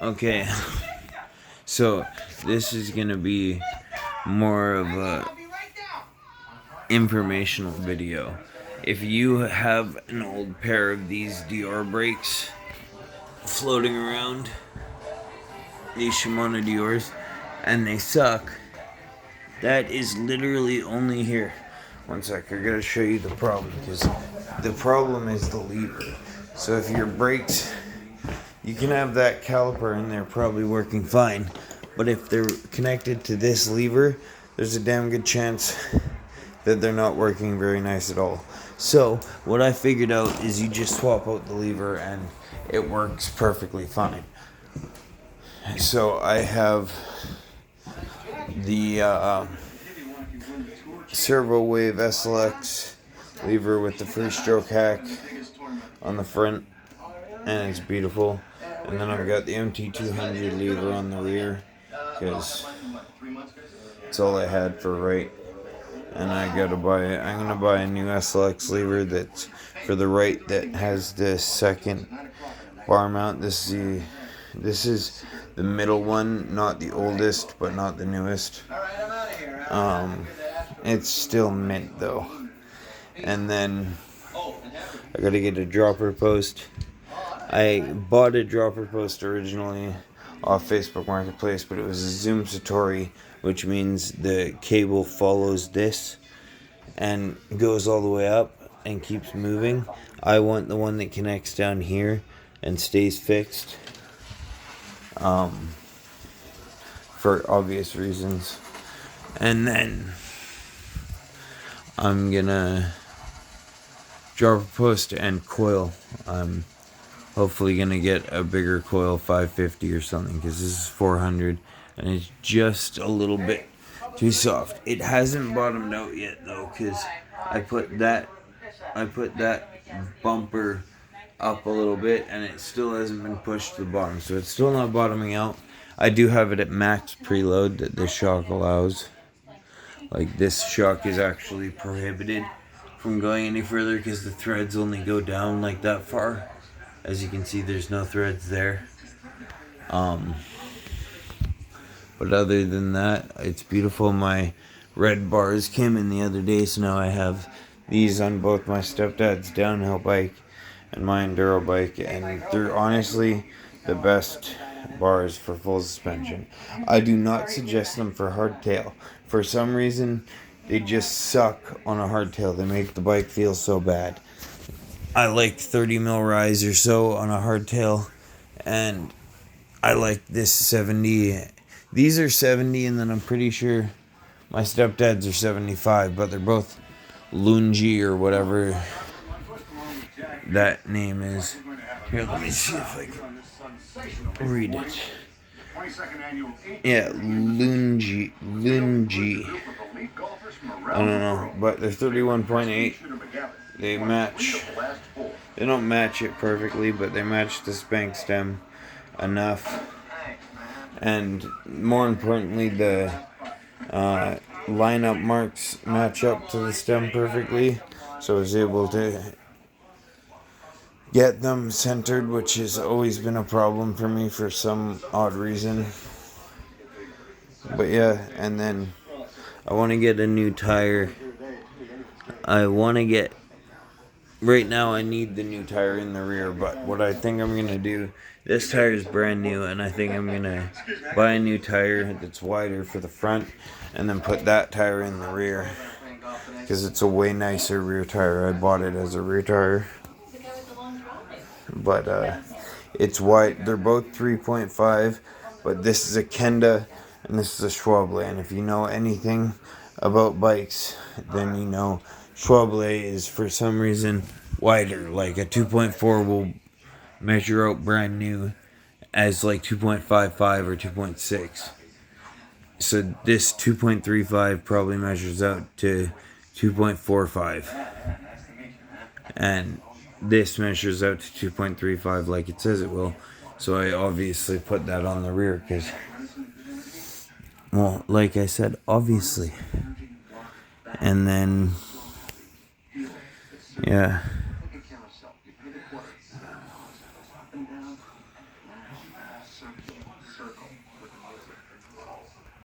Okay, so this is gonna be more of a informational video. If you have an old pair of these Dior brakes floating around, these Shimano Diors, and they suck, that is literally only here. One sec, I gotta show you the problem, because the problem is the lever. So if your brakes, you can have that caliper in there probably working fine, but if they're connected to this lever, there's a damn good chance that they're not working very nice at all. So what I figured out is you just swap out the lever and it works perfectly fine. So I have the Servo Wave SLX lever with the free stroke hack on the front, and it's beautiful. And then I've got the MT200 lever on the rear, because it's all I had for right. And I'm gonna buy a new SLX lever that's for the right, that has the second bar mount. This is the middle one, not the oldest, but not the newest. It's still mint though. And then I gotta get a dropper post. I bought a dropper post originally off Facebook Marketplace, but it was a Zoom Satori, which means the cable follows this and goes all the way up and keeps moving. I want the one that connects down here and stays fixed, for obvious reasons. And then I'm gonna dropper post and coil. I'm hopefully gonna get a bigger coil, 550 or something, because this is 400 and it's just a little bit too soft. It hasn't bottomed out yet though, because I put that bumper up a little bit and it still hasn't been pushed to the bottom, so it's still not bottoming out. I do have it at max preload that this shock allows. Like, this shock is actually prohibited from going any further because the threads only go down like that far. As you can see, there's no threads there. But other than that, it's beautiful. My red bars came in the other day, so now I have these on both my stepdad's downhill bike and my enduro bike, and they're honestly the best bars for full suspension. I do not suggest them for hardtail. For some reason, they just suck on a hardtail. They make the bike feel so bad. I like 30 mil rise or so on a hardtail, and I like this 70. These are 70, and then I'm pretty sure my stepdad's are 75, but they're both Lungi or whatever that name is. Here, let me see if I can read it. Yeah, Lungi. I don't know, but they're 31.8. They match. They don't match it perfectly, but they match the spank stem enough. And more importantly, the lineup marks match up to the stem perfectly. So I was able to get them centered, which has always been a problem for me for some odd reason. But yeah, and then I want to get a new tire. Right now I need the new tire in the rear, but what I think I'm going to do, this tire is brand new, and I think I'm going to buy a new tire that's wider for the front, and then put that tire in the rear, because it's a way nicer rear tire. I bought it as a rear tire, but it's wide. They're both 3.5, but this is a Kenda, and this is a Schwable, and if you know anything about bikes, then you know Schwable is for some reason wider. Like a 2.4 will measure out brand new as like 2.55 or 2.6. So this 2.35 probably measures out to 2.45. And this measures out to 2.35 like it says it will. So I obviously put that on the rear because, well, like I said, obviously. And then, yeah.